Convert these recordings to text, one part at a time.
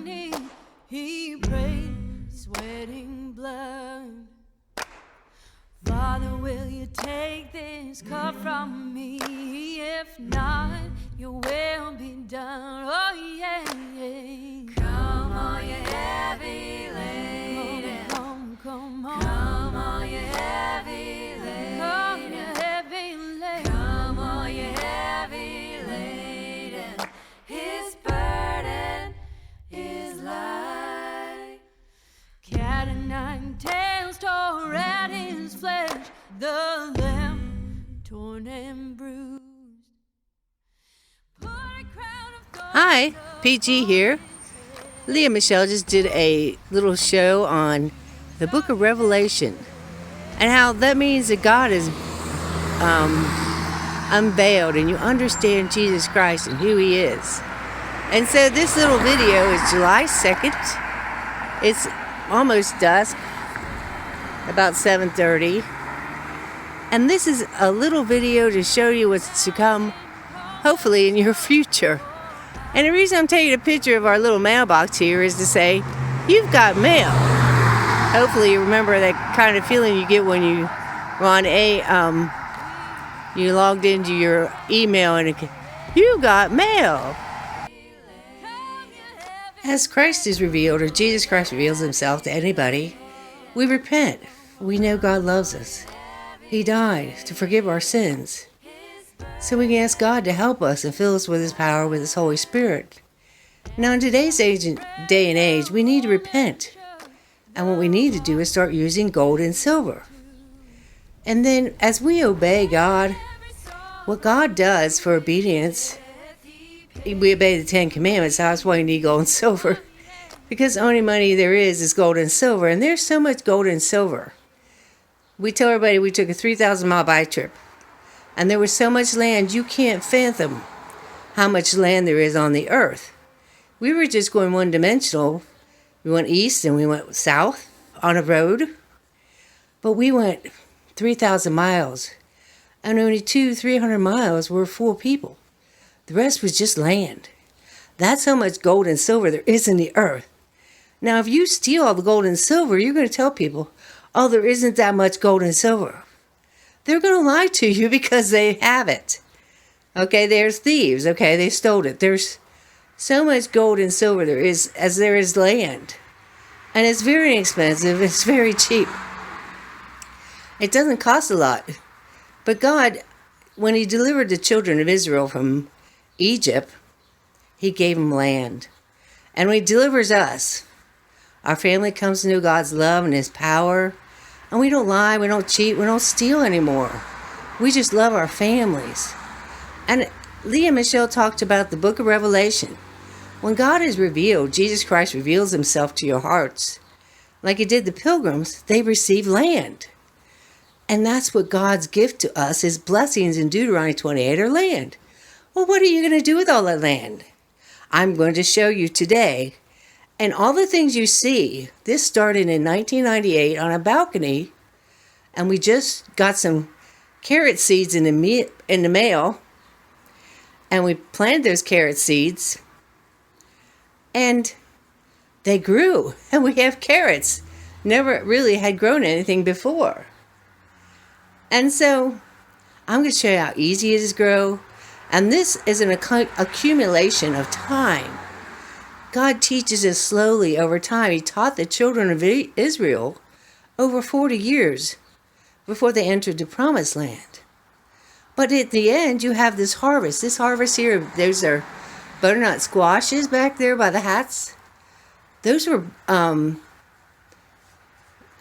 knee, he prayed, sweating blood. Father, will you take this cup from me? If not, your will be done. Oh yeah, yeah. Come on, you heavy lady. Come on. Come on, you heavy lady. Come, you heavy lady. Come on, you heavy lady. His burden is light. Cat and nine tails tore at his flesh, the lamb torn and bruised. Hi, PG here. Leah Michelle just did a little show on the book of Revelation and how that means that God is unveiled and you understand Jesus Christ and who he is. And so this little video is July 2nd. It's almost dusk, about 7:30. And this is a little video to show you what's to come, hopefully, in your future. And the reason I'm taking a picture of our little mailbox here is to say, you've got mail. Hopefully you remember that kind of feeling you get when you are on you logged into your email and you got mail. As Christ is revealed, or Jesus Christ reveals himself to anybody, we repent. We know God loves us. He died to forgive our sins, so we can ask God to help us and fill us with his power, with his Holy Spirit. Now in today's day and age, we need to repent. And what we need to do is start using gold and silver. And then as we obey God, what God does for obedience, we obey the 10 Commandments. That's why you need gold and silver. Because the only money there is gold and silver. And there's so much gold and silver. We tell everybody we took a 3,000-mile bike trip. And there was so much land, you can't fathom how much land there is on the earth. We were just going one-dimensional. We went east and we went south on a road. But we went 3,000 miles. And only 300 miles were full people. The rest was just land. That's how much gold and silver there is in the earth. Now, if you steal all the gold and silver, you're going to tell people, oh, there isn't that much gold and silver. They're going to lie to you because they have it. Okay, there's thieves. Okay, they stole it. There's so much gold and silver there is as there is land. And it's very inexpensive. It's very cheap. It doesn't cost a lot. But God, when he delivered the children of Israel from Egypt, he gave them land. And when he delivers us, our family comes to know God's love and his power. And we don't lie, we don't cheat, we don't steal anymore. We just love our families. And Leah Michelle talked about the book of Revelation. When God is revealed, Jesus Christ reveals himself to your hearts. Like he did the pilgrims, they receive land. And that's what God's gift to us, his blessings in Deuteronomy 28 are land. Well, what are you going to do with all that land? I'm going to show you today. And all the things you see, this started in 1998 on a balcony, and we just got some carrot seeds in the mail, and we planted those carrot seeds, and they grew, and we have carrots. Never really had grown anything before. And so I'm going to show you how easy it is to grow, and this is an accumulation of time. God teaches us slowly over time. He taught the children of Israel over 40 years before they entered the promised land. But at the end, you have this harvest. This harvest here, those are butternut squashes back there by the hats. Those were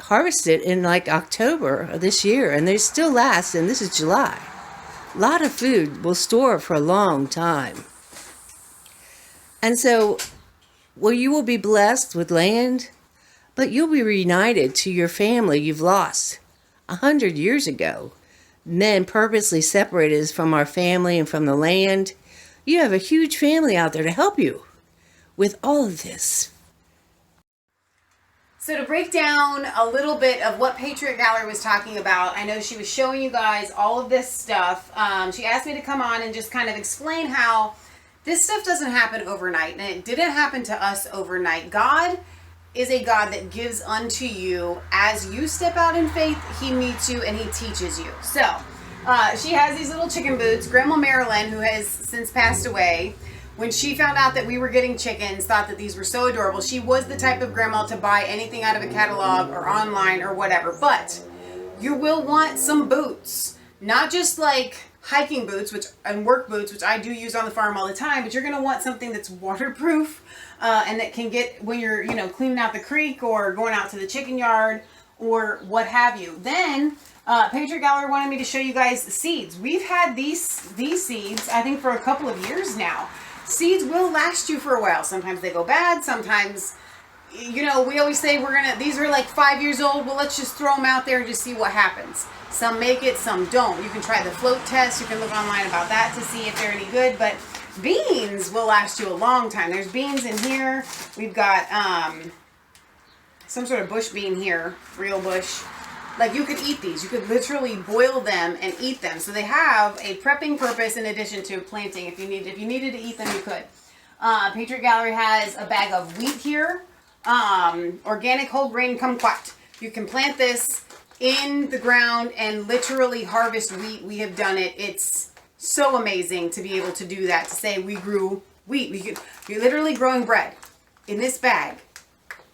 harvested in like October of this year, and they still last, and this is July. A lot of food will store for a long time. And so, well, you will be blessed with land, but you'll be reunited to your family you've lost 100 years ago. Men purposely separated us from our family and from the land. You have a huge family out there to help you with all of this. So to break down a little bit of what Patriot Valerie was talking about, I know she was showing you guys all of this stuff. She asked me to come on and just kind of explain how This stuff doesn't happen overnight, and it didn't happen to us overnight. God is a God that gives unto you as you step out in faith. He meets you and he teaches you. So she has these little chicken boots. Grandma Marilyn, who has since passed away, when she found out that we were getting chickens, thought that these were so adorable. She was the type of grandma to buy anything out of a catalog or online or whatever. But you will want some boots, not just like hiking boots and work boots, which I do use on the farm all the time, but you're going to want something that's waterproof and that can get when you're, cleaning out the creek or going out to the chicken yard or what have you. Then Patriot Gallery wanted me to show you guys seeds. We've had these seeds, I think, for a couple of years now. Seeds will last you for a while. Sometimes they go bad. Sometimes, we always say these are like 5 years old. Well, let's just throw them out there and just see what happens. Some make it, some don't. You can try the float test. You can look online about that to see if they're any good. But beans will last you a long time. There's beans in here. We've got some sort of bush bean here, real bush. Like, you could eat these. You could literally boil them and eat them. So they have a prepping purpose in addition to planting. If you needed to eat them, you could. Patriot Gallery has a bag of wheat here. Organic whole grain kumquat. You can plant this in the ground and literally harvest wheat. We have done it. It's so amazing to be able to do that, to say we grew wheat. You're literally growing bread. In this bag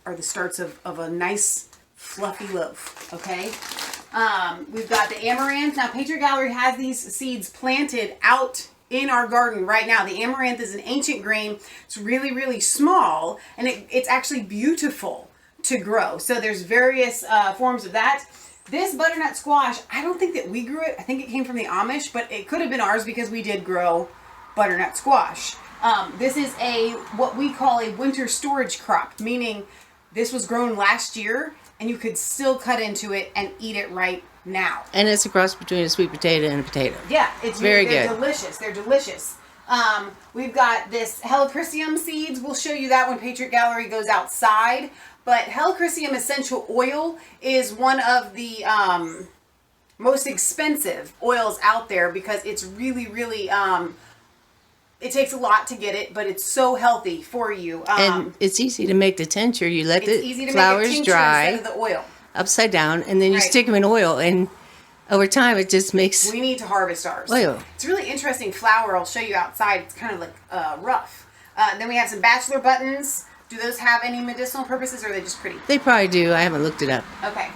are the starts of a nice fluffy loaf, okay? We've got the amaranth. Now, Patriot Gallery has these seeds planted out in our garden right now. The amaranth is an ancient grain. It's really, really small, and it's actually beautiful to grow. So there's various forms of that. This butternut squash, I don't think that we grew it. I think it came from the Amish, but it could have been ours because we did grow butternut squash. This is what we call a winter storage crop, meaning this was grown last year, and you could still cut into it and eat it right now. And it's a cross between a sweet potato and a potato. Yeah, very they're good. Delicious. They're delicious. We've got this Helichrysum seeds. We'll show you that when Patriot Gallery goes outside. But Helichrysum essential oil is one of the most expensive oils out there because it's really, really... it takes a lot to get it, but it's so healthy for you. And it's easy to make the tincture. You let the flowers dry instead of the oil. Upside down, and then you stick them in oil, and over time it just makes... We need to harvest ours. Oil. It's a really interesting flower. I'll show you outside. It's kind of like rough. Then we have some bachelor buttons. Do those have any medicinal purposes, or are they just pretty? They probably do. I haven't looked it up. Okay.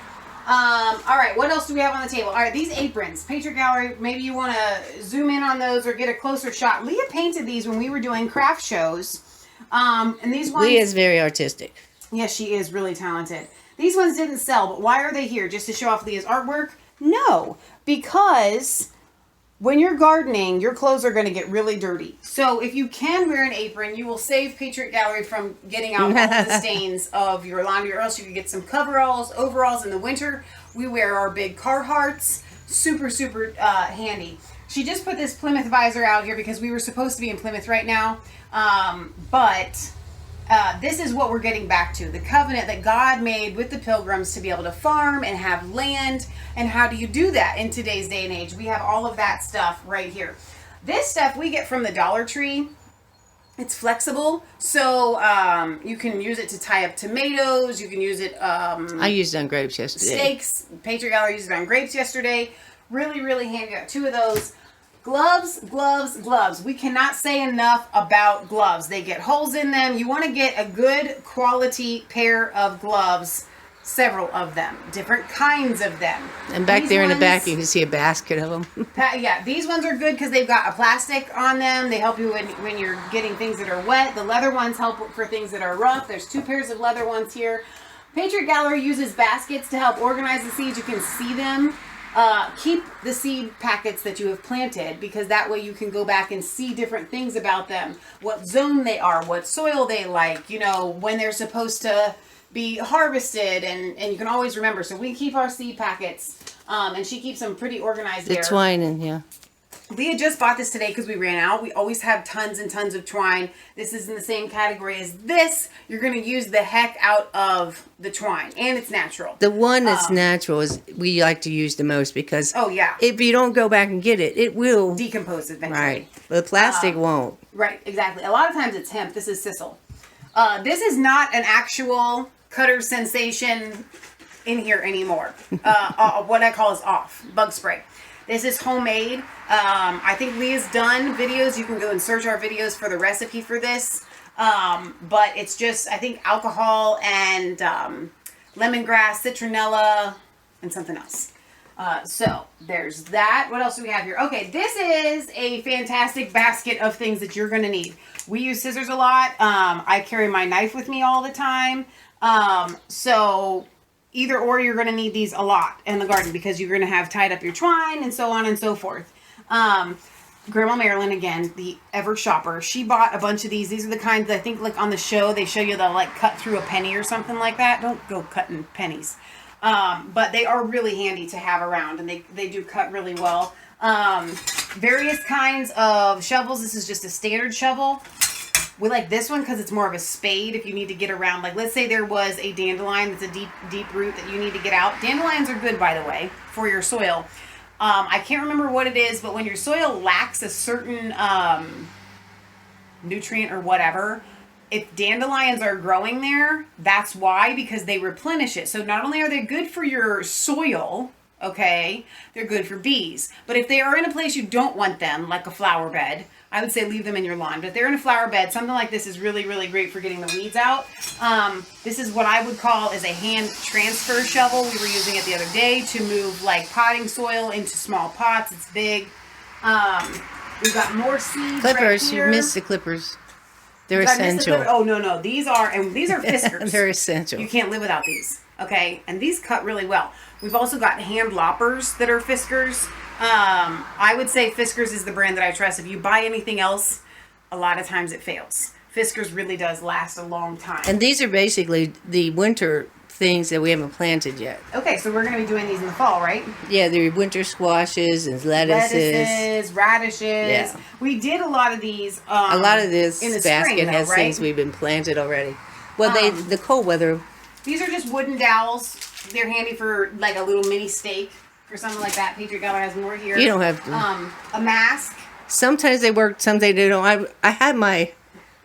All right, what else do we have on the table? All right, these aprons. Patriot Gallery, maybe you want to zoom in on those or get a closer shot. Leah painted these when we were doing craft shows. And these ones... Leah's very artistic. Yes, she is really talented. These ones didn't sell, but why are they here? Just to show off Leah's artwork? No, because when you're gardening, your clothes are going to get really dirty. So if you can wear an apron, you will save Patriot Gallery from getting out all the stains of your laundry, or else you can get some coveralls, overalls in the winter. We wear our big Carhartts. Super, super handy. She just put this Plymouth visor out here because we were supposed to be in Plymouth right now. But this is what we're getting back to. The covenant that God made with the Pilgrims to be able to farm and have land. And how do you do that in today's day and age? We have all of that stuff right here. This stuff we get from the Dollar Tree. It's flexible, so you can use it to tie up tomatoes. You can use it... I used it on grapes yesterday. Steaks. Patriot Gallery used it on grapes yesterday. Really, really handy. Got 2 of those. Gloves, gloves, gloves. We cannot say enough about gloves. They get holes in them. You want to get a good quality pair of gloves. Several of them. Different kinds of them. And back there in the back, you can see a basket of them. Yeah, these ones are good because they've got a plastic on them. They help you when you're getting things that are wet. The leather ones help for things that are rough. There's 2 pairs of leather ones here. Patriot Gallery uses baskets to help organize the seeds. You can see them. Keep the seed packets that you have planted, because that way you can go back and see different things about them. What zone they are, what soil they like, when they're supposed to be harvested, and you can always remember. So we keep our seed packets, and she keeps them pretty organized there. The twine in, yeah. Leah just bought this today because we ran out. We always have tons and tons of twine. This is in the same category as this. You're going to use the heck out of the twine, and it's natural. The one that's natural is we like to use the most because oh yeah, if you don't go back and get it, it will decompose eventually. Right, but the plastic won't. Right, exactly. A lot of times it's hemp. This is sisal. This is not an actual cutter sensation in here anymore. What I call is off. Bug spray. This is homemade. I think Leah's done videos. You can go and search our videos for the recipe for this. But it's just, I think, alcohol and lemongrass, citronella, and something else. So there's that. What else do we have here? Okay, this is a fantastic basket of things that you're going to need. We use scissors a lot. I carry my knife with me all the time. So either or, you're going to need these a lot in the garden because you're going to have tied up your twine and so on and so forth. Grandma Marilyn, again, the ever shopper, she bought a bunch of these. These are the kinds that I think, like on the show, they show you the like cut through a penny or something like that. Don't go cutting pennies. But they are really handy to have around, and they do cut really well. Various kinds of shovels. This is just a standard shovel. We like this one because it's more of a spade if you need to get around. Like, let's say there was a dandelion that's a deep root that you need to get out. Dandelions are good, by the way, for your soil. I can't remember what it is, but when your soil lacks a certain nutrient or whatever, if dandelions are growing there, that's why, because they replenish it. So not only are they good for your soil, okay, they're good for bees. But if they are in a place you don't want them, like a flower bed, I would say leave them in your lawn. But if they're in a flower bed, something like this is really, really great for getting the weeds out. This is what I would call is a hand transfer shovel. We were using it the other day to move like potting soil into small pots. It's big. We've got more seeds. Clippers, right you here. missed the clippers. They're essential. Oh, no. These are fiskars. They're essential. You can't live without these. Okay. And these cut really well. We've also got hand loppers that are fiskars. I would say Fiskars is the brand that I trust. If you buy anything else, a lot of times it fails. Fiskars really does last a long time. And these are basically the winter things that we haven't planted yet. Okay, so we're going to be doing these in the fall, right? Yeah, they're winter squashes and lettuces. Radishes. Yeah. We did a lot of these. A lot of this in the basket spring, has right? things we've been planted already. Well, the cold weather. These are just wooden dowels. They're handy for like a little mini steak or something like that. Patriot Geller has more here. You don't have to. A mask. Sometimes they work, sometimes they don't. I had my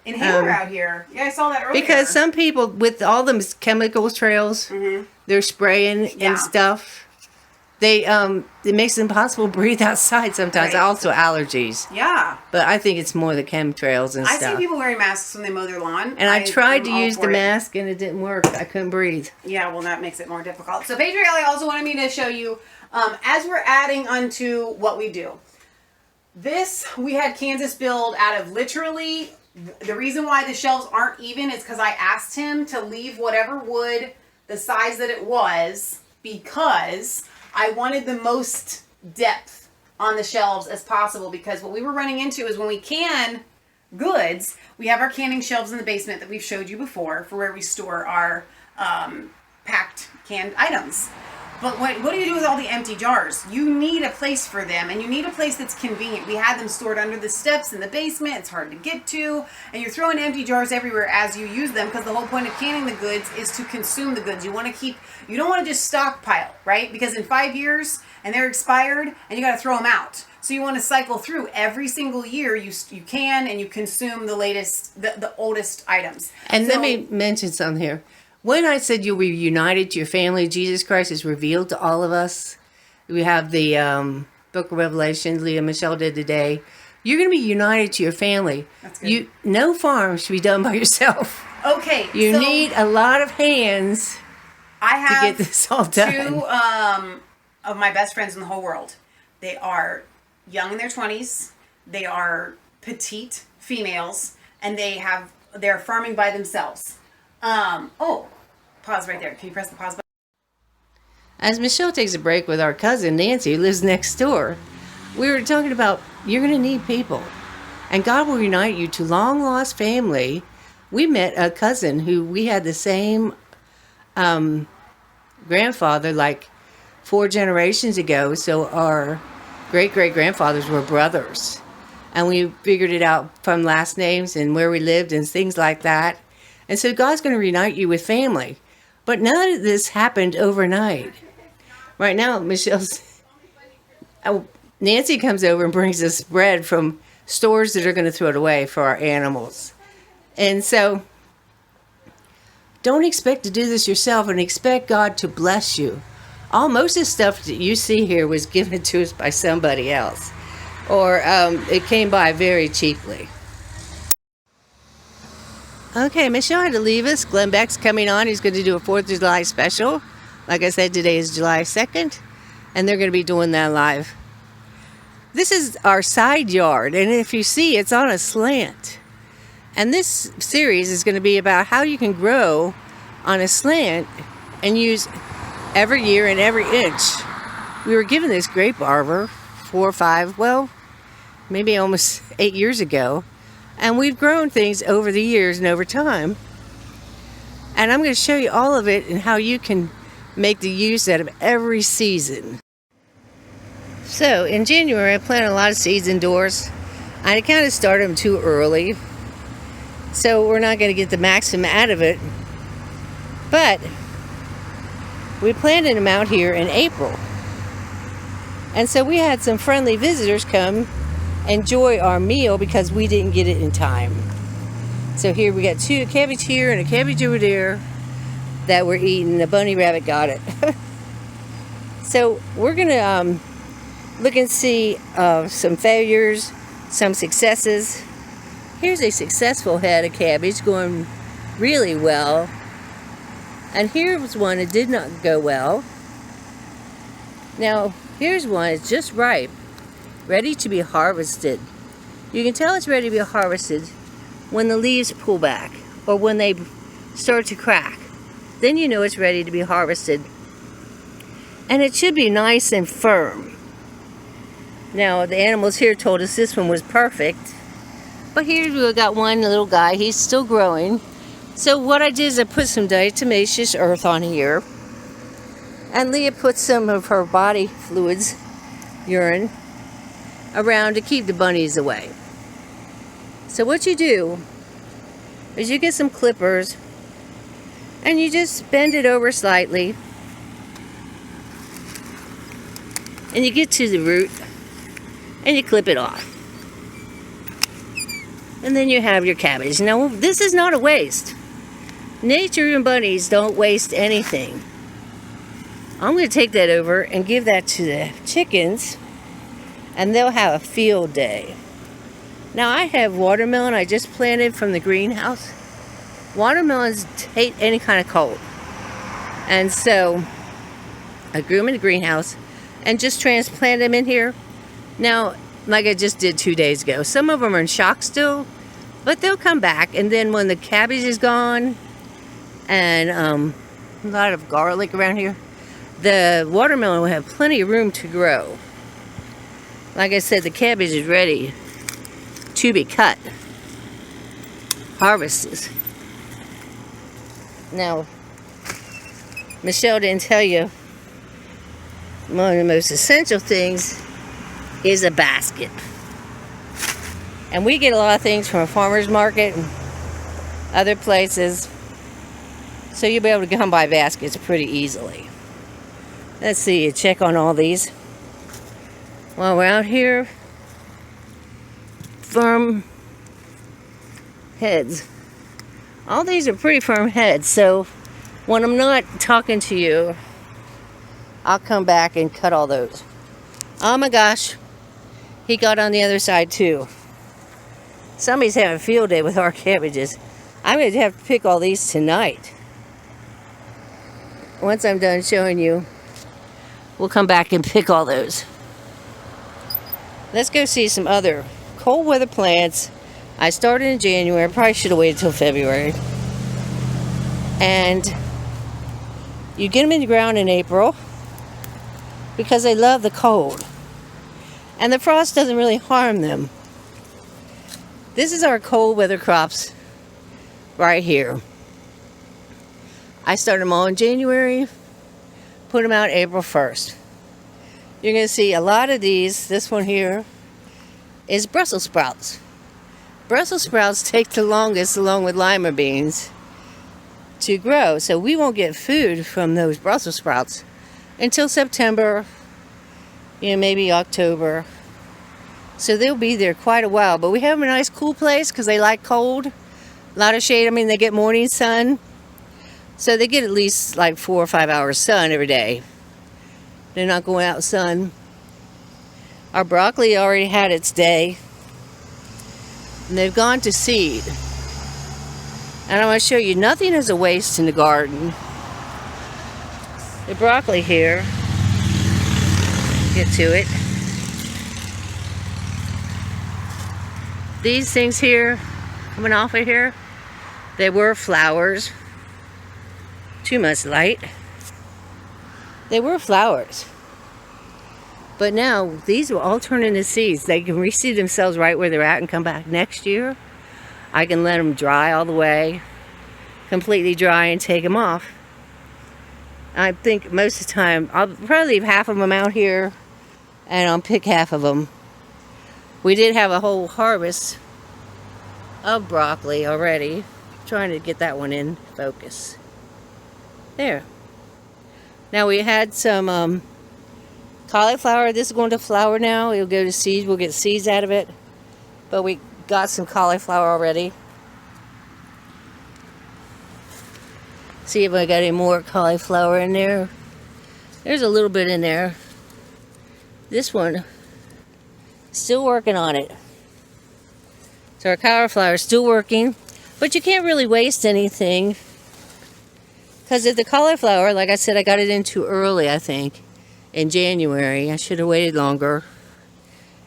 Inhaler out here. Yeah, I saw that earlier. because some people with all them chemical trails, they're spraying and stuff. They it makes it impossible to breathe outside sometimes. Right. Also allergies. Yeah. But I think it's more the chemtrails and I stuff. see people wearing masks when they mow their lawn. And I tried to I'm all use the for it. mask and it didn't work. I couldn't breathe. Yeah, well, that makes it more difficult. So Patriot Alley also wanted me to show you, as we're adding onto what we do. This, we had Kansas build out of literally, the reason why the shelves aren't even is because I asked him to leave whatever wood the size that it was because I wanted the most depth on the shelves as possible, because what we were running into is when we can goods, we have our canning shelves in the basement that we've showed you before for where we store our packed canned items. But what do you do with all the empty jars? You need a place for them, and you need a place that's convenient. We had them stored under the steps in the basement. It's hard to get to, and you're throwing empty jars everywhere as you use them, because the whole point of canning the goods is to consume the goods. You don't want to just stockpile, right? Because in 5 years, and they're expired, and you got to throw them out. So you want to cycle through every single year. You can, and you consume the latest, the oldest items. And So- let me mention something here. When I said you'll be united to your family, Jesus Christ is revealed to all of us. We have the Book of Revelation, Leah and Michelle did today. You're going to be united to your family. That's good. No farm should be done by yourself. Okay. You so need a lot of hands I have to get this all done. two of my best friends in the whole world. They are young in their 20s. They are petite females, and they're farming by themselves. Pause right there. Can you press the pause button? As Michelle takes a break with our cousin Nancy, who lives next door, we were talking about you're going to need people. And God will unite you to long lost family. We met a cousin who we had the same grandfather like 4 generations ago. So our great-great-grandfathers were brothers. And we figured it out from last names and where we lived and things like that. And so God's going to reunite you with family. But none of this happened overnight. Right now, Nancy comes over and brings us bread from stores that are going to throw it away for our animals. And so don't expect to do this yourself and expect God to bless you. Most of the stuff that you see here was given to us by somebody else, or it came by very cheaply. Okay, Michelle had to leave us. Glenn Beck's coming on. He's going to do a 4th of July special. Like I said, today is July 2nd, and they're going to be doing that live. This is our side yard, and if you see, it's on a slant. And this series is going to be about how you can grow on a slant and use every year and every inch. We were given this grape arbor 4 or 5, well, maybe almost 8 years ago. And we've grown things over the years and over time. And I'm going to show you all of it and how you can make the use out of every season. So in January, I planted a lot of seeds indoors. I kind of started them too early, so we're not going to get the maximum out of it. But we planted them out here in April. And so we had some friendly visitors come enjoy our meal because we didn't get it in time. So here we got 2 cabbage here and a cabbage over there that we're eating. The bunny rabbit got it. So we're going to look and see some failures, some successes. Here's a successful head of cabbage going really well. And here's one that did not go well. Now, here's one that's just ripe, ready to be harvested. You can tell it's ready to be harvested when the leaves pull back or when they start to crack. Then you know it's ready to be harvested. And it should be nice and firm. Now, the animals here told us this one was perfect. But here we got one little guy. He's still growing. So what I did is I put some diatomaceous earth on here. And Leah put some of her body fluids, urine, around to keep the bunnies away. So what you do is you get some clippers and you just bend it over slightly. And you get to the root and you clip it off. And then you have your cabbage. Now, this is not a waste. Nature and bunnies don't waste anything. I'm going to take that over and give that to the chickens, and they'll have a field day. Now, I have watermelon I just planted from the greenhouse. Watermelons hate any kind of cold. And so, I grew them in the greenhouse and just transplanted them in here. Now, like I just did 2 days ago, some of them are in shock still, but they'll come back. And then when the cabbage is gone, and a lot of garlic around here, the watermelon will have plenty of room to grow. Like I said, the cabbage is ready to be cut, harvested. Now, Michelle didn't tell you, one of the most essential things is a basket. And we get a lot of things from a farmer's market and other places, so you'll be able to come by baskets pretty easily. Let's see, check on all these. While we're out here, firm heads. All these are pretty firm heads, so when I'm not talking to you, I'll come back and cut all those. Oh my gosh, he got on the other side too. Somebody's having a field day with our cabbages. I'm going to have to pick all these tonight. Once I'm done showing you, we'll come back and pick all those. Let's go see some other cold weather plants. I started in January. Probably should have waited till February. And you get them in the ground in April because they love the cold. And the frost doesn't really harm them. This is our cold weather crops right here. I started them all in January, put them out April 1st. You're going to see a lot of these. This one here is Brussels sprouts. Brussels sprouts take the longest, along with lima beans, to grow. So we won't get food from those Brussels sprouts until September, maybe October. So they'll be there quite a while. But we have them in a nice cool place because they like cold. A lot of shade. I mean, they get morning sun. So they get at least like 4 or 5 hours sun every day. They're not going out in sun. Our broccoli already had its day. And they've gone to seed. And I want to show you, nothing is a waste in the garden. The broccoli here. Get to it. These things here, coming off of here, they were flowers. Too much light. They were flowers. But now, these will all turn into seeds. They can reseed themselves right where they're at and come back next year. I can let them dry all the way, completely dry, and take them off. I think most of the time, I'll probably leave half of them out here, and I'll pick half of them. We did have a whole harvest of broccoli already. I'm trying to get that one in focus. There. Now we had some cauliflower. This is going to flower now. It'll go to seeds. We'll get seeds out of it. But we got some cauliflower already. See if I got any more cauliflower in there. There's a little bit in there. This one, still working on it. So our cauliflower is still working, but you can't really waste anything. Because if the cauliflower, like I said, I got it in too early, I think, in January. I should have waited longer.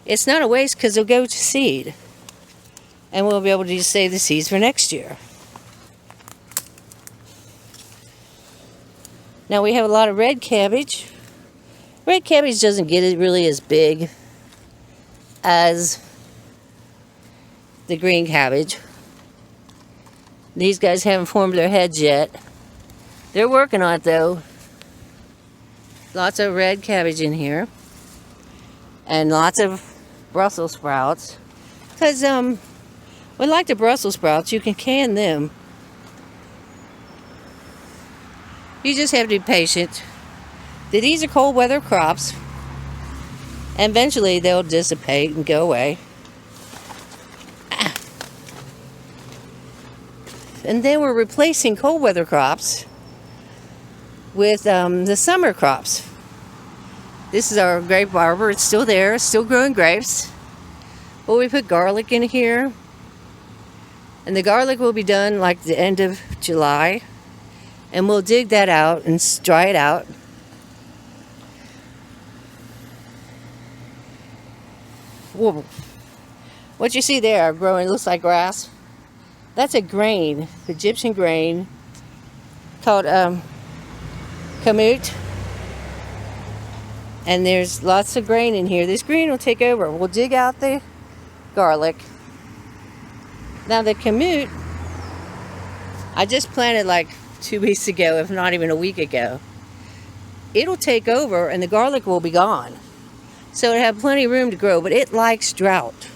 It's not a waste because it'll go to seed. And we'll be able to just save the seeds for next year. Now we have a lot of red cabbage. Red cabbage doesn't get it really as big as the green cabbage. These guys haven't formed their heads yet. They're working on it though. Lots of red cabbage in here. And lots of Brussels sprouts. Because we like the Brussels sprouts, you can can them. You just have to be patient. These are cold weather crops. And eventually they'll dissipate and go away. And then we're replacing cold weather crops with the summer crops. This is our grape arbor. It's still there. It's still growing grapes. But we put garlic in here. And the garlic will be done like the end of July. And we'll dig that out and dry it out. Whoa. What you see there growing looks like grass. That's a grain, Egyptian grain, called kamut. And there's lots of grain in here. This grain will take over. We'll dig out the garlic. Now the kamut, I just planted like 2 weeks ago, if not even a week ago. It'll take over and the garlic will be gone. So it'll have plenty of room to grow, but it likes drought.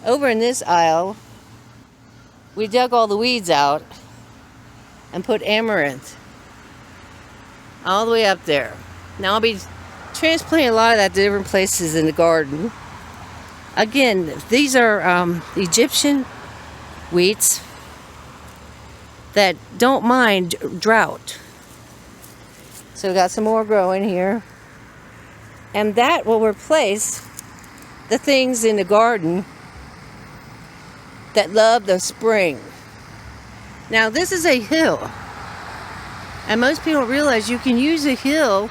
Over in this aisle, we dug all the weeds out and put amaranth all the way up there. Now I'll be transplanting a lot of that to different places in the garden. Again, these are Egyptian wheats that don't mind drought. So we got some more growing here. And that will replace the things in the garden that love the spring. Now this is a hill. And most people don't realize you can use a hill.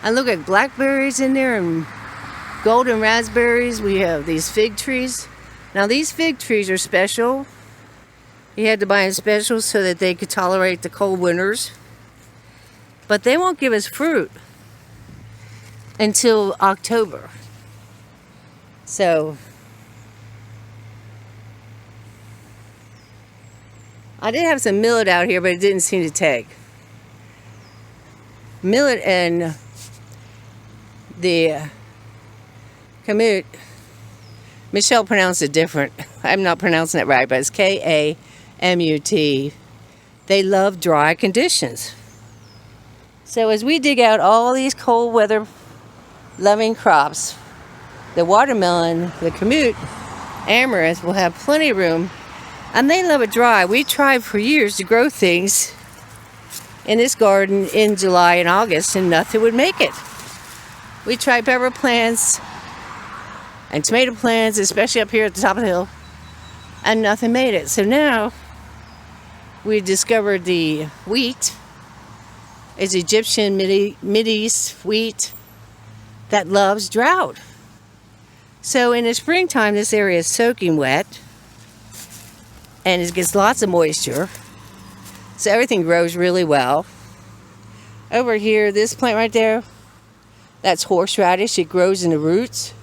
And look at blackberries in there and golden raspberries. We have these fig trees. Now these fig trees are special. You had to buy them special so that they could tolerate the cold winters. But they won't give us fruit until October. So I did have some millet out here, but it didn't seem to take. Millet and the kamut, Michelle pronounced it different. I'm not pronouncing it right, but it's K-A-M-U-T. They love dry conditions. So as we dig out all these cold weather loving crops, The watermelon, the Kamut, amaranth will have plenty of room, and they love it dry. We tried for years to grow things in this garden in July and August, and nothing would make it. We tried pepper plants and tomato plants, especially up here at the top of the hill, and nothing made it. So now we discovered the wheat. It's Egyptian Mideast wheat that loves drought. So in the springtime, this area is soaking wet, and it gets lots of moisture. So everything grows really well. Over here, this plant right there, that's horseradish. It grows in the roots.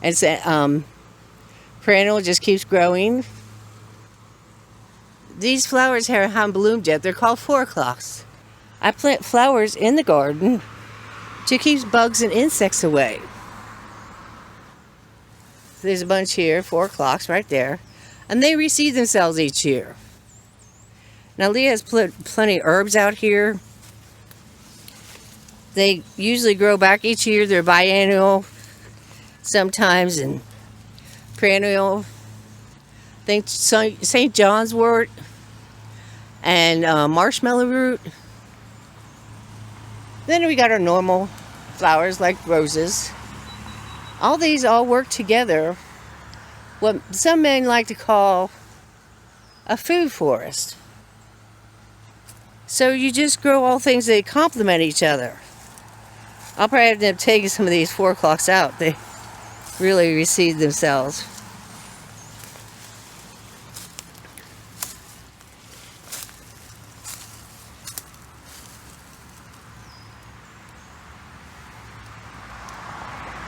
And it's perennial, just keeps growing. These flowers haven't bloomed yet. They're called 4 o'clocks. I plant flowers in the garden to keep bugs and insects away. There's a bunch here, 4 o'clocks right there. And they reseed themselves each year. Now Leah has plenty of herbs out here. They usually grow back each year. They're biennial sometimes and perennial. I think St. John's wort and marshmallow root. Then we got our normal flowers like roses. All these all work together. What some men like to call a food forest. So you just grow all things that complement each other. I'll probably have to end up taking some of these 4 o'clocks out. They really reseed themselves.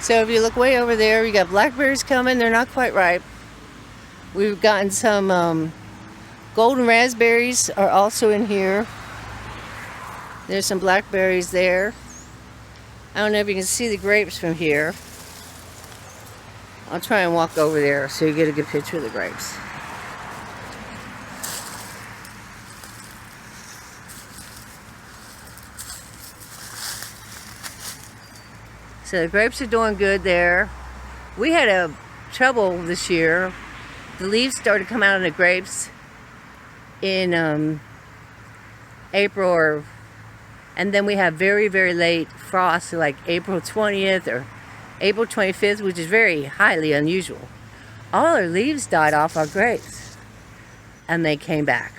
So if you look way over there, we got blackberries coming. They're not quite ripe. We've gotten some golden raspberries are also in here. There's some blackberries there. I don't know if you can see the grapes from here. I'll try and walk over there so you get a good picture of the grapes. So the grapes are doing good there. We had a trouble this year. The leaves started to come out of the grapes in April, and then we have very, very late frost, so like April 20th or April 25th, which is very highly unusual. All our leaves died off our grapes, and they came back.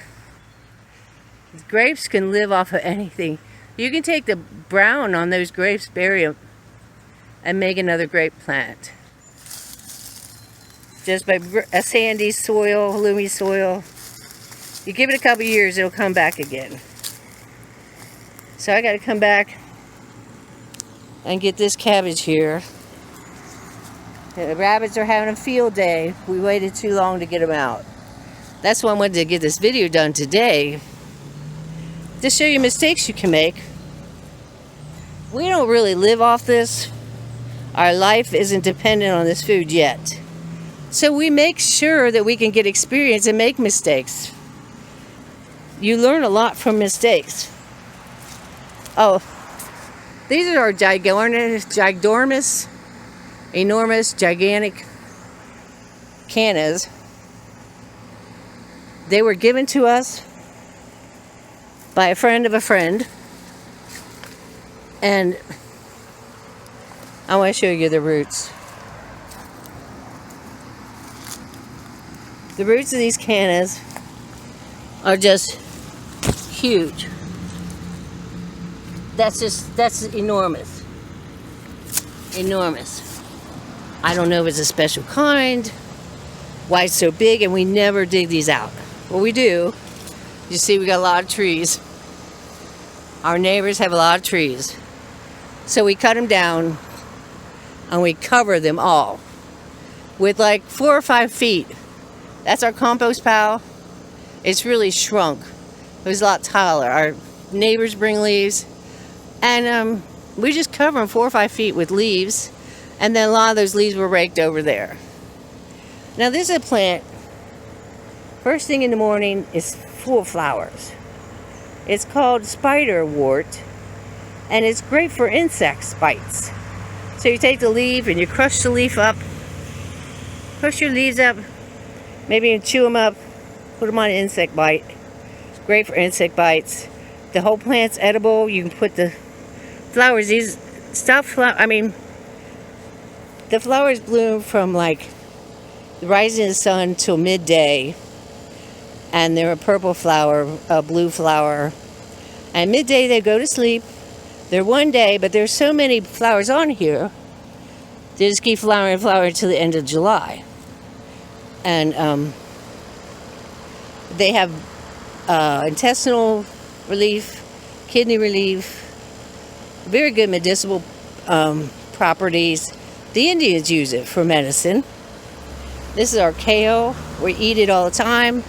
Grapes can live off of anything. You can take the brown on those grapes, bury them, and make another grape plant. Just by a sandy soil, loomy soil. You give it a couple years, it'll come back again. So I got to come back and get this cabbage here. The rabbits are having a field day. We waited too long to get them out. That's why I wanted to get this video done today, to show you mistakes you can make. We don't really live off this. Our life isn't dependent on this food yet. So we make sure that we can get experience and make mistakes. You learn a lot from mistakes. Oh, these are our enormous, gigantic cannas. They were given to us by a friend of a friend. And I want to show you the roots. The roots of these cannas are just huge. That's enormous. Enormous. I don't know if it's a special kind, why it's so big, and we never dig these out. Well, we do. You see, we got a lot of trees. Our neighbors have a lot of trees. So we cut them down and we cover them all with like 4 or 5 feet. That's our compost pile. It's really shrunk. It was a lot taller. Our neighbors bring leaves, and we just cover them 4 or 5 feet with leaves, and then a lot of those leaves were raked over there. Now this is a plant, first thing in the morning is full of flowers. It's called spiderwort, and it's great for insect bites. So you take the leaf and you crush the leaf up. Crush your leaves up. Maybe you chew them up. Put them on an insect bite. It's great for insect bites. The whole plant's edible. You can put the flowers. These the flowers bloom from like the rising of the sun till midday. And they're a purple flower, a blue flower. And midday they go to sleep. They're one day, but there's so many flowers on here. They just keep flowering and flowering until the end of July. And they have intestinal relief, kidney relief, very good medicinal properties. The Indians use it for medicine. This is our kale. We eat it all the time.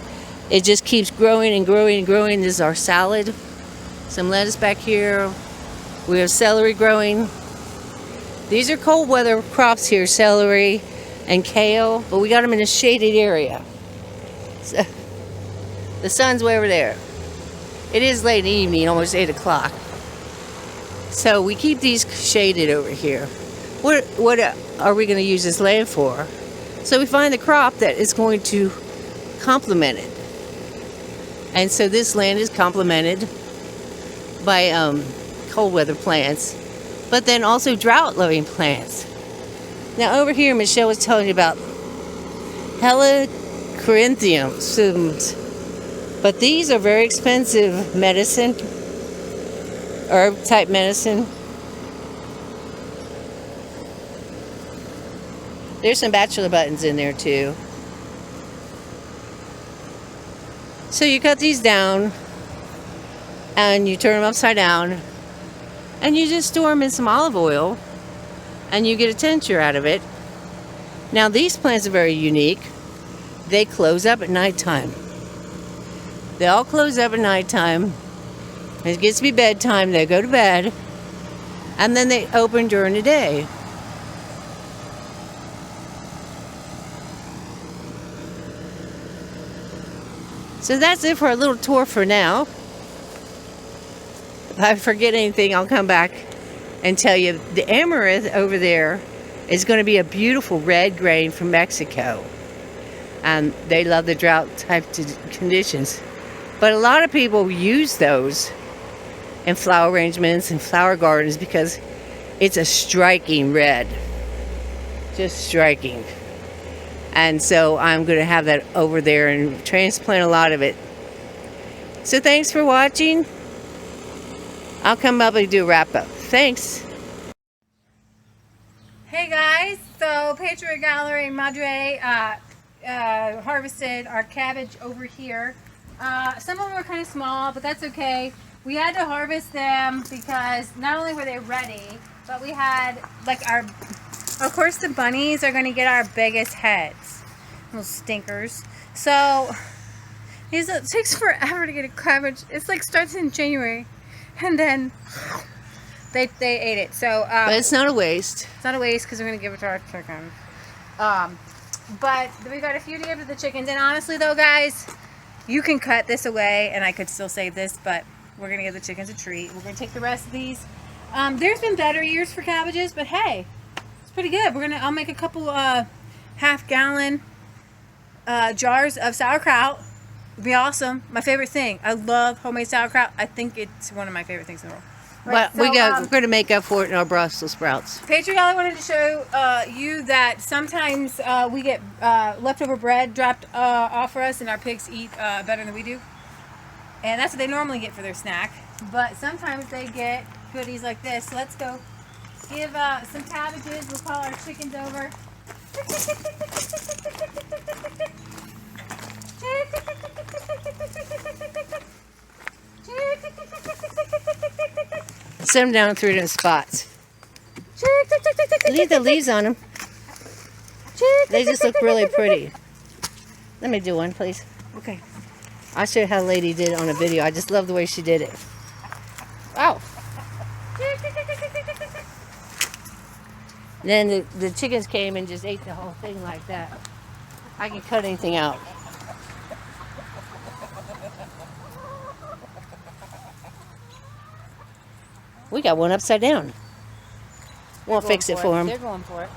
It just keeps growing and growing and growing. This is our salad. Some lettuce back here. We have celery growing. These are cold weather crops here, celery and kale, but we got them in a shaded area. So, the sun's way over there. It is late in the evening, almost 8 o'clock. So we keep these shaded over here. What are we going to use this land for? So we find the crop that is going to complement it. And so this land is complemented by cold weather plants, but then also drought loving plants. Now over here, Michelle was telling you about helichranthiums, but these are very expensive medicine, herb type medicine. There's some bachelor buttons in there too. So you cut these down and you turn them upside down and you just store them in some olive oil and you get a tincture out of it. Now these plants are very unique. They close up at nighttime. They all close up at nighttime. It gets to be bedtime, they go to bed, and then they open during the day. So that's it for a little tour for now. If I forget anything, I'll come back and tell you. The amaranth over there is going to be a beautiful red grain from Mexico. And they love the drought type conditions. But a lot of people use those in flower arrangements and flower gardens because it's a striking red. Just striking. And so I'm going to have that over there and transplant a lot of it. So thanks for watching. I'll come up and do a wrap up. Thanks. Hey guys, so Patriot Gallery Madre harvested our cabbage over here. Some of them were kind of small, but that's okay. We had to harvest them because not only were they ready, but we had like of course the bunnies are going to get our biggest heads. Those stinkers. So it takes forever to get a cabbage. It's like starts in January and then they ate it. So but it's not a waste. It's not a waste because we're going to give it to our chickens. But we got a few to give to the chickens. And honestly though, guys, you can cut this away and I could still save this, but we're going to give the chickens a treat. We're going to take the rest of these. There's been better years for cabbages, but hey, it's pretty good. I'll make a couple half-gallon jars of sauerkraut. It'd be awesome. My favorite thing. I love homemade sauerkraut. I think it's one of my favorite things in the world. Right, well, we're going to make up for it in our Brussels sprouts. Patriot Gallery wanted to show you that sometimes we get leftover bread dropped off for us, and our pigs eat better than we do. And that's what they normally get for their snack. But sometimes they get goodies like this. So let's go give some cabbages. We'll call our chickens over. Set them down in 3 different spots. Leave the leaves on them. They just look really pretty. Let me do one, please. Okay. I'll show you how the lady did it on a video. I just love the way she did it. Wow. Then the chickens came and just ate the whole thing like that. I can cut anything out. We got one upside down. Won't fix it for them. They're going for it.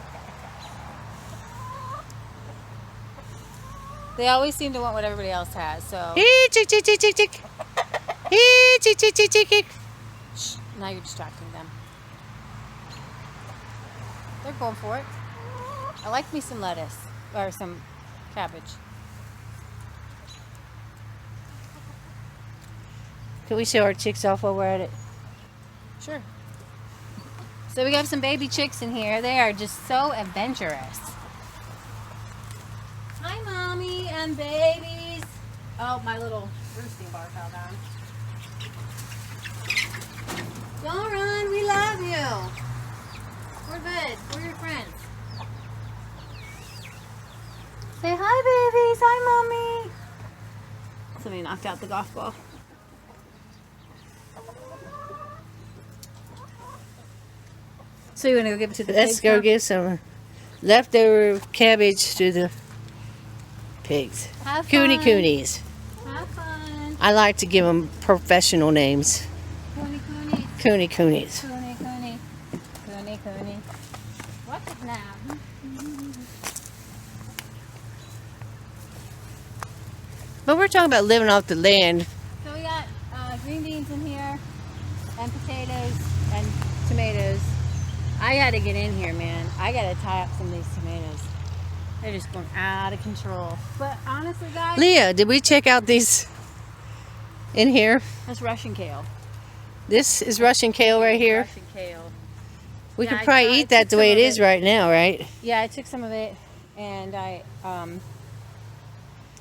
They always seem to want what everybody else has, so. Chick, chick, chick, chick, chick. Chick, chick, chick, chick, chick. Shh, now you're distracting them. They're going for it. I like me some lettuce, or some cabbage. Can we show our chicks off while we're at it? Sure. So we have some baby chicks in here. They are just so adventurous. Hi, mommy and babies. Oh, my little roosting bar fell down. Don't run. We love you. We're good. We're your friends. Say hi, babies. Hi, mommy. Somebody knocked out the golf ball. So you want to go give it to the Let's pigs go now? give some leftover cabbage to the pigs. Have Cooney fun. Coonies. Have fun. I like to give them professional names. Cooney Cooney. Cooney Coonies. Cooney Cooney. Cooney Cooney. What is now? But we're talking about living off the land. So we got green beans in here, and potatoes, and tomatoes. I gotta get in here, man. I gotta tie up some of these tomatoes. They're just going out of control. But honestly, guys, Leah, did we check out these in here? that's Russian kale. This is Russian kale right here. Russian kale. We Yeah, could I probably tried eat that to the way some it of is it. right now, right? Yeah, I took some of it and I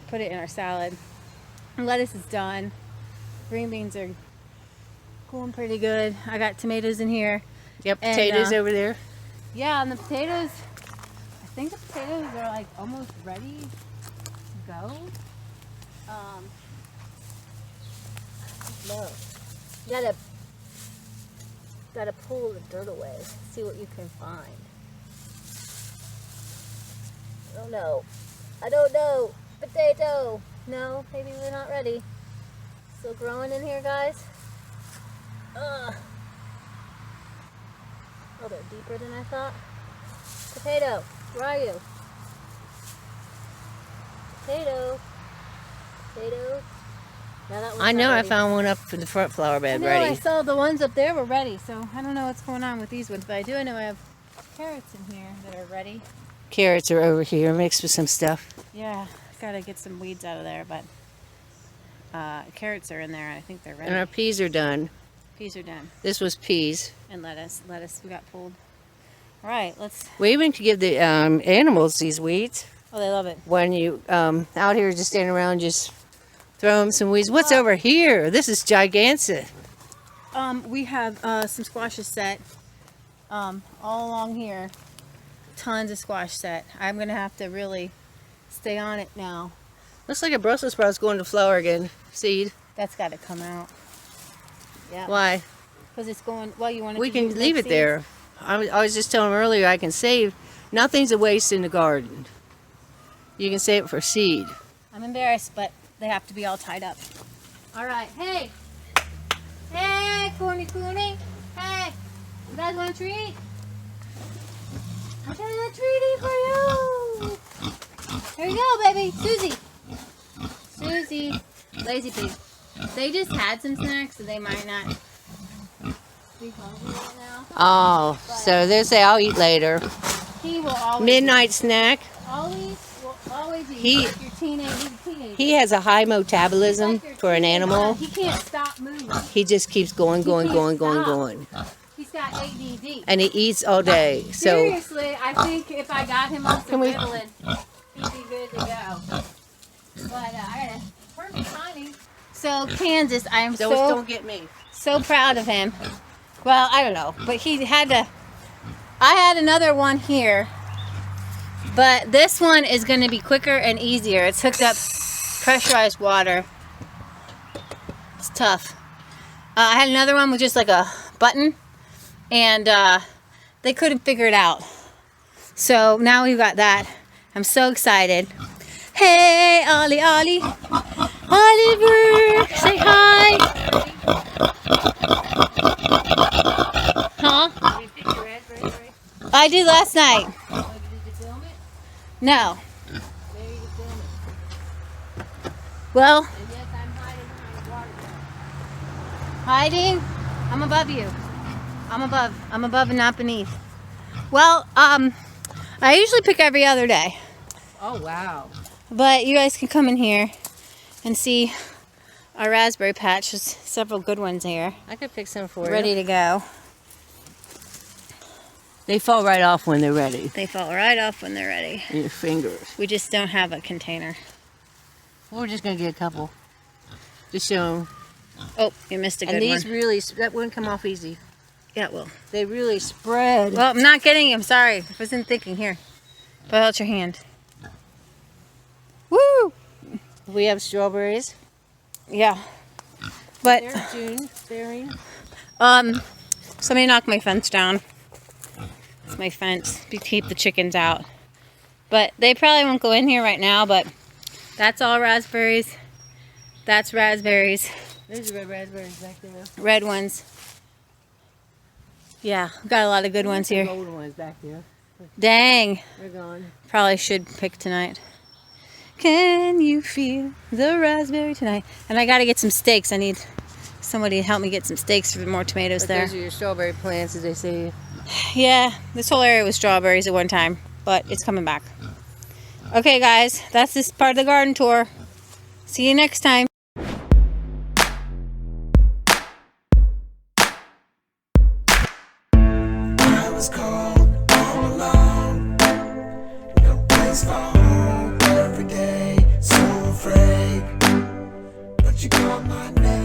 put it in our salad. Lettuce is done. Green beans are going pretty good. I got tomatoes in here. Yep, And, potatoes over there. Yeah, and the potatoes, I think the potatoes are like almost ready to go. No. Gotta pull the dirt away. See what you can find. I don't know. I don't know. Potato. No, maybe we're not ready. Still growing in here, guys. Ugh. Oh, they're deeper than I thought. Potato, where are you? Potato. Potato. No, that one's I know not I ready. found one up in the front flower I bed know, I ready. saw the ones up there were ready, so I don't know what's going on with these ones, but I do know I have carrots in here that are ready. Carrots are over here mixed with some stuff. Yeah, gotta get some weeds out of there, but carrots are in there. I think they're ready. And our peas are done. Peas are done, This was peas. and lettuce we got pulled. All right, let's. We even could give the animals these weeds. Oh, they love it. When you out here just standing around just throw them some weeds. What's over here? This is gigantic. We have some squashes set all along here. Tons of squash set. I'm gonna have to really stay on it now. Looks like a Brussels sprout's going to flower again. Seed. That's got to come out. Yeah. Why? Because it's going. Well, you want it We to can use leave like it there. I was just telling them earlier I can save. Nothing's a waste in the garden. You can save it for seed. I'm embarrassed, but they have to be all tied up. All right. Hey. Hey, Cooney Cooney. Hey. You guys want a treat? I got a treaty for you. Here you go, baby. Susie. Susie. Lazy pig. They just had some snacks, so they might not be hungry right now. Oh, so they say I'll eat later. He will always Midnight snack. always eat. He- Like your teenager. He has a high metabolism for an animal. He can't stop moving. He just keeps going, going, can't going, going, stop. going. He's got ADD. And he eats all day. So Seriously, I think if I got him on some Can we- Ritalin, he'd be good to go. But I got a perfect timing. So Kansas, I am don't get me. so proud of him. Well, I don't know, but he had to. I had another one here, but this one is going to be quicker and easier. It's hooked up pressurized water. It's tough. I had another one with just like a button, and they couldn't figure it out. So now we've got that. I'm so excited. Hey, Ollie, Ollie. Oliver, say hi. Huh? I did last night. Did you film it? No. Maybe you can film it. Well, And yes, I'm hiding behind a water tower. hiding? I'm above you. I'm above and not beneath. Well, I usually pick every other day. Oh, wow. But you guys can come in here and see our raspberry patch. There's several good ones here. I could pick some for you. Ready to go. They fall right off when they're ready. They fall right off when they're ready. In your fingers. We just don't have a container. We're just going to get a couple. Just show them. Oh, you missed a good And these one. really, that wouldn't come off easy. Yeah, it will. They really spread. Well, I'm not getting him. Sorry. I wasn't thinking. Here. Put out your hand. Woo! We have strawberries. Yeah. But, They're June bearing. somebody knocked my fence down. My fence to keep the chickens out. But they probably won't go in here right now, but that's all raspberries. That's raspberries. There's red raspberries back there. Red ones. Yeah, we've got a lot of good ones here. Golden ones back there. Dang. They're gone. Probably should pick tonight. Can you feel the raspberry tonight? And I gotta get some steaks. I need somebody to help me get some steaks for more tomatoes But there. those are your strawberry plants, as they say. Yeah, this whole area was strawberries at one time, but it's coming back. Okay, guys, that's this part of the garden tour. See you next time. I was cold all alone, no place for home every day, so afraid, but you called my name.